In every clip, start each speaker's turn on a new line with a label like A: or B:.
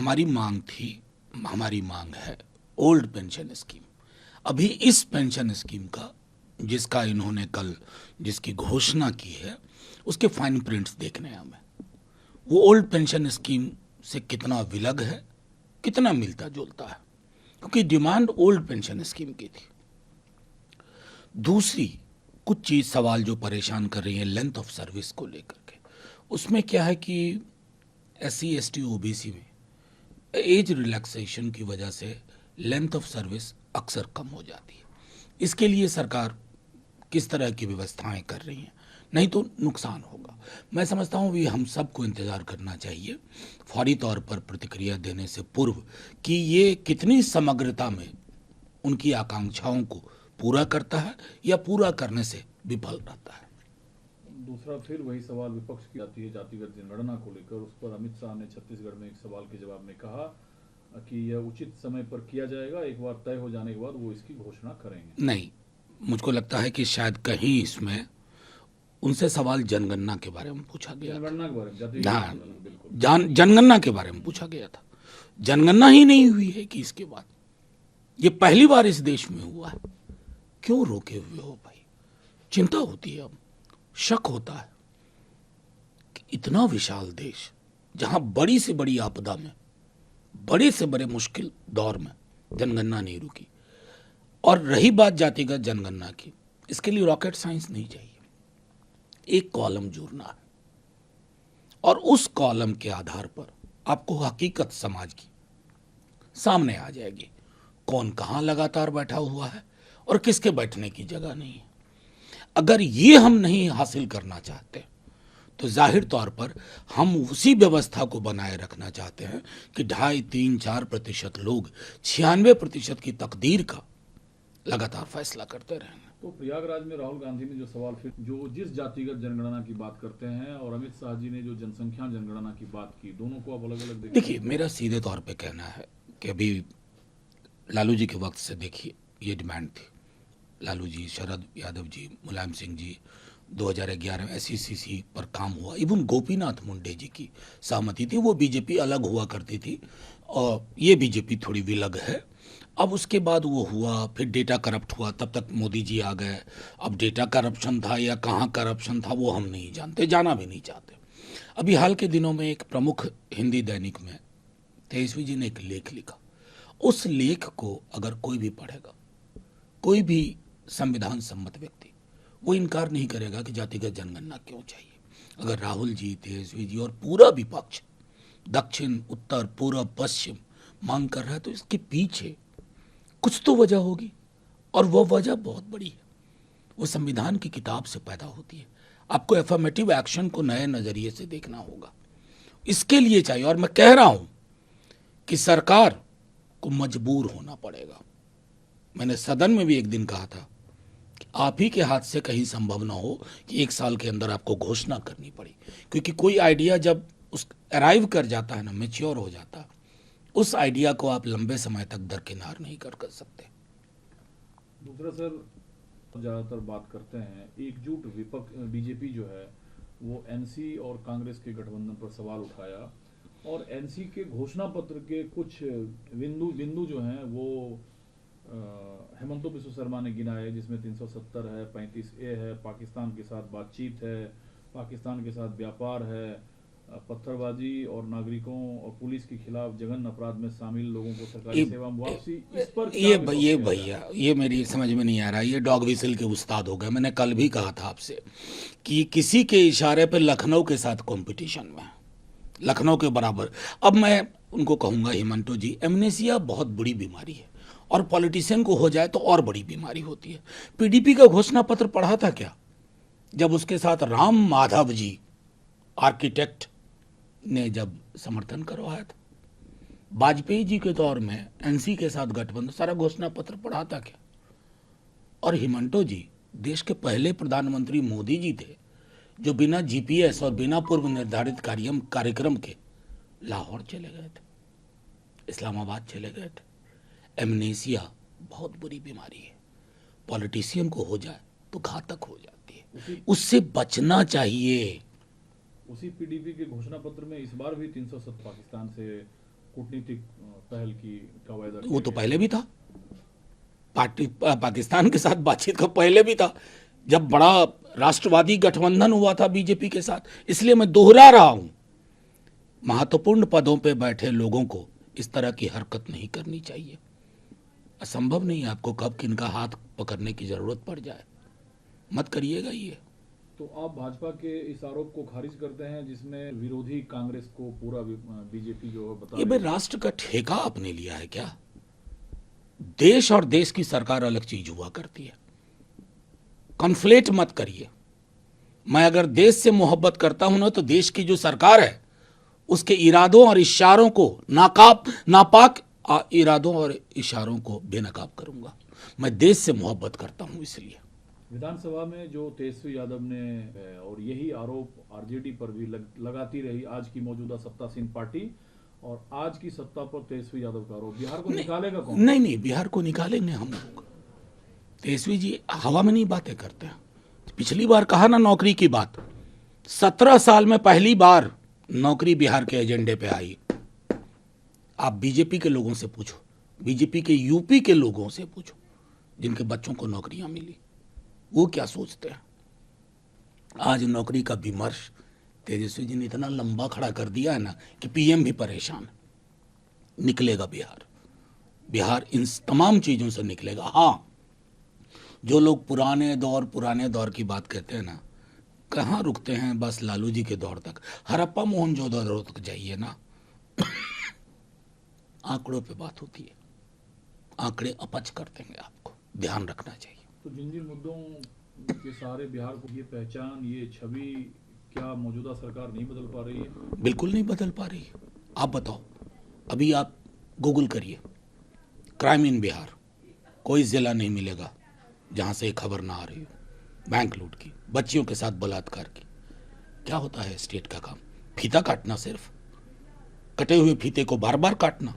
A: हमारी मांग थी, हमारी मांग है ओल्ड पेंशन स्कीम। अभी इस पेंशन स्कीम का जिसका इन्होंने कल जिसकी घोषणा की है उसके फाइन प्रिंट्स देखने हैं हमें। वो ओल्ड पेंशन स्कीम से कितना विलग है, कितना मिलता जुलता है, क्योंकि डिमांड ओल्ड पेंशन स्कीम की थी। दूसरी कुछ चीज सवाल जो परेशान कर रही है लेंथ ऑफ सर्विस को लेकर के, उसमें क्या है कि SC ST OBC में एज रिलैक्सेशन की वजह से लेंथ ऑफ सर्विस अक्सर कम हो जाती है। इसके लिए सरकार किस तरह की व्यवस्थाएं कर रही हैं, नहीं तो नुकसान होगा। मैं समझता हूं भी हम सबको इंतजार करना चाहिए फौरी तौर पर प्रतिक्रिया देने से पूर्व कि ये कितनी समग्रता में उनकी आकांक्षाओं को पूरा करता है या पूरा करने से विफल रहता है।
B: दूसरा फिर वही सवाल विपक्ष की आती है जातिगत जनगणना को लेकर। उस पर अमित शाह ने छत्तीसगढ़ में एक सवाल के जवाब में कहा कि यह उचित समय पर किया जाएगा, एक बार तय हो जाने के बाद वो इसकी घोषणा करेंगे।
A: नहीं, मुझको लगता है कि शायद कहीं इसमें उनसे सवाल जनगणना के बारे में पूछा गया,
B: जनगणना के बारे में,
A: हाँ,
B: बिल्कुल
A: जनगणना के बारे में पूछा गया था। जनगणना ही नहीं हुई है कि इसके बाद ये पहली बार इस देश में हुआ है। क्यों रोके हुए हो भाई? चिंता होती है, अब शक होता है कि इतना विशाल देश जहां बड़ी से बड़ी आपदा में, बड़े से बड़े मुश्किल दौर में जनगणना नहीं रुकी। और रही बात जातिगत जनगणना की, इसके लिए रॉकेट साइंस नहीं चाहिए। एक कॉलम जोड़ना है और उस कॉलम के आधार पर आपको हकीकत समाज की सामने आ जाएगी। कौन कहां लगातार बैठा हुआ है और किसके बैठने की जगह नहीं है। अगर ये हम नहीं हासिल करना चाहते तो जाहिर तौर पर हम उसी व्यवस्था को बनाए रखना चाहते हैं कि 2.5-3-4% लोग 96% की तकदीर का लगातार फैसला करते रहेंगे।
B: तो प्रयागराज में राहुल गांधी ने जो सवाल फिर जो जिस जातिगत जनगणना की बात करते हैं और अमित शाह जी ने जो जनसंख्या जनगणना की बात की, दोनों को आप अलग अलग
A: देखिए, मेरा सीधे तौर पे कहना है कि अभी लालू जी के वक्त से देखिए ये डिमांड थी। लालू जी, शरद यादव जी, मुलायम सिंह जी, 2011 में SECC पर काम हुआ। इवन गोपीनाथ मुंडे जी की सहमति थी। वो बीजेपी अलग हुआ करती थी और ये बीजेपी थोड़ी विलग है। अब उसके बाद वो हुआ, फिर डेटा करप्ट हुआ, तब तक मोदी जी आ गए। अब डेटा करप्शन था या कहाँ करप्शन था वो हम नहीं जानते, जाना भी नहीं चाहते। अभी हाल के दिनों में एक प्रमुख हिंदी दैनिक में तेजस्वी जी ने एक लेख लिखा। उस लेख को अगर कोई भी पढ़ेगा, कोई भी संविधान सम्मत व्यक्ति, वो इनकार नहीं करेगा कि जातिगत जनगणना क्यों चाहिए। अगर राहुल जी, तेजस्वी जी और पूरा विपक्ष दक्षिण, उत्तर, पूर्व, पश्चिम मांग कर रहा है तो इसके पीछे कुछ तो वजह होगी और वो वजह बहुत बड़ी है। वो संविधान की किताब से पैदा होती है। आपको एफर्मेटिव एक्शन को नए नजरिए से देखना होगा। इसके लिए चाहिए, और मैं कह रहा हूं कि सरकार को मजबूर होना पड़ेगा। मैंने सदन में भी एक दिन कहा था कि आप ही के हाथ से कहीं संभव ना हो कि 1 साल के अंदर आपको घोषणा करनी पड़ी, क्योंकि कोई आइडिया जब उस अराइव कर जाता है ना, मैच्योर हो जाता है, उस आइडिया को आप लंबे समय तक दरकिनार नहीं कर सकते।
B: दूसरा सर, ज्यादातर बात करते हैं एकजुट विपक्ष बीजेपी जो है वो NC और कांग्रेस के गठबंधन पर सवाल उठाया और NC के घोषणा पत्र के कुछ बिंदु जो हैं वो हेमंतो बिस्व शर्मा ने गिनाए, जिसमें 370 है, 35A है, पाकिस्तान के साथ बातचीत है, पाकिस्तान के साथ व्यापार है, पत्थरबाजी और नागरिकों और पुलिस के खिलाफ जघन्य अपराध में शामिल लोगों को सरकारी सेवा में वापसी। इस पर
A: ये भैया, ये मेरी समझ में नहीं आ रहा। ये डॉग विसिल के उस्ताद हो गए। मैंने कल भी कहा था आपसे कि किसी के इशारे पे लखनऊ के साथ कंपटीशन में, लखनऊ के बराबर। अब मैं उनको कहूंगा, हिमंतो जी, एमनेसिया बहुत बुरी बीमारी है और पॉलिटिशियन को हो जाए तो और बड़ी बीमारी होती है। PDP का घोषणा पत्र पढ़ा था क्या, जब उसके साथ राम माधव जी आर्किटेक्ट ने जब समर्थन करवाया था? वाजपेयी जी के दौर में NC के साथ गठबंधन, सारा घोषणा पत्र पढ़ा था क्या? और हिमंतो जी, देश के पहले प्रधानमंत्री मोदी जी थे जो बिना GPS और बिना पूर्व निर्धारित कार्यक्रम के लाहौर चले गए थे, इस्लामाबाद चले गए थे। एमनेसिया बहुत बुरी बीमारी है, पॉलिटिशियन को हो जाए तो घातक हो जाती है, उससे बचना चाहिए।
B: उसी PDP के घोषणा पत्र में इस बार भी 370 पाकिस्तान से कूटनीतिक पहल की का वायदा
A: वो
B: किया
A: तो
B: गया।
A: पहले भी था, पाकिस्तान के साथ बातचीत का पहले भी था, जब बड़ा राष्ट्रवादी गठबंधन हुआ था बीजेपी के साथ। इसलिए मैं दोहरा रहा हूं, महत्वपूर्ण पदों पे बैठे लोगों को इस तरह की हरकत नहीं करनी चाहिए। असंभव नहीं है, आपको कब किनका हाथ पकड़ने की जरूरत पड़ जाए, मत करिएगा ये।
B: तो आप भाजपा के इस आरोप को खारिज करते हैं जिसमें विरोधी कांग्रेस को पूरा बीजेपी जो है बता
A: ये
B: रही
A: भाई
B: है।
A: राष्ट्र का ठेका आपने लिया है क्या? देश और देश की सरकार अलग चीज हुआ करती है, कॉन्फ्लेट मत करिए। मैं अगर देश से मोहब्बत करता हूं ना, तो देश की जो सरकार है उसके इरादों और इशारों को नापाक इरादों और इशारों को बेनकाब करूंगा। मैं देश से मोहब्बत करता हूं इसलिए।
B: विधानसभा में जो तेजस्वी यादव ने और यही आरोप आरजेडी पर भी लगाती रही आज की मौजूदा सत्तासीन पार्टी, और आज की सत्ता पर तेजस्वी यादव का आरोप, बिहार को निकालेगा कौन?
A: नहीं, बिहार को निकालेंगे हम लोग। तेजस्वी जी हवा में नहीं बातें करते हैं। पिछली बार कहा ना नौकरी की बात, 17 साल में पहली बार नौकरी बिहार के एजेंडे पे आई। आप बीजेपी के लोगों से पूछो, बीजेपी के यूपी के लोगों से पूछो जिनके बच्चों को नौकरियां मिली, वो क्या सोचते हैं। आज नौकरी का विमर्श तेजस्वी जी ने इतना लंबा खड़ा कर दिया है ना कि पीएम भी परेशान है। निकलेगा बिहार इन तमाम चीजों से निकलेगा। हाँ, जो लोग पुराने दौर की बात कहते हैं ना, कहाँ रुकते हैं? बस लालू जी के दौर तक, हड़प्पा मोहनजोदड़ो तक जाइए ना। आंकड़ों पे बात होती है, आंकड़े अपच कर देंगे आपको, ध्यान रखना चाहिए।
B: तो जिन जिन मुद्दों के सारे बिहार को ये पहचान, ये छवि, क्या मौजूदा सरकार नहीं बदल पा रही है?
A: बिल्कुल नहीं बदल पा रही है। आप बताओ, अभी आप गूगल करिए क्राइम इन बिहार, कोई जिला नहीं मिलेगा जहां से एक खबर ना आ रही हो। बैंक लूट की, बच्चियों के साथ बलात्कार की। क्या होता है स्टेट का काम? फीता काटना, सिर्फ कटे हुए फीते को बार बार काटना।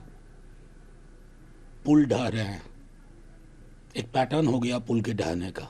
A: पुल ढह रहे हैं, एक पैटर्न हो गया पुल के ढहने का।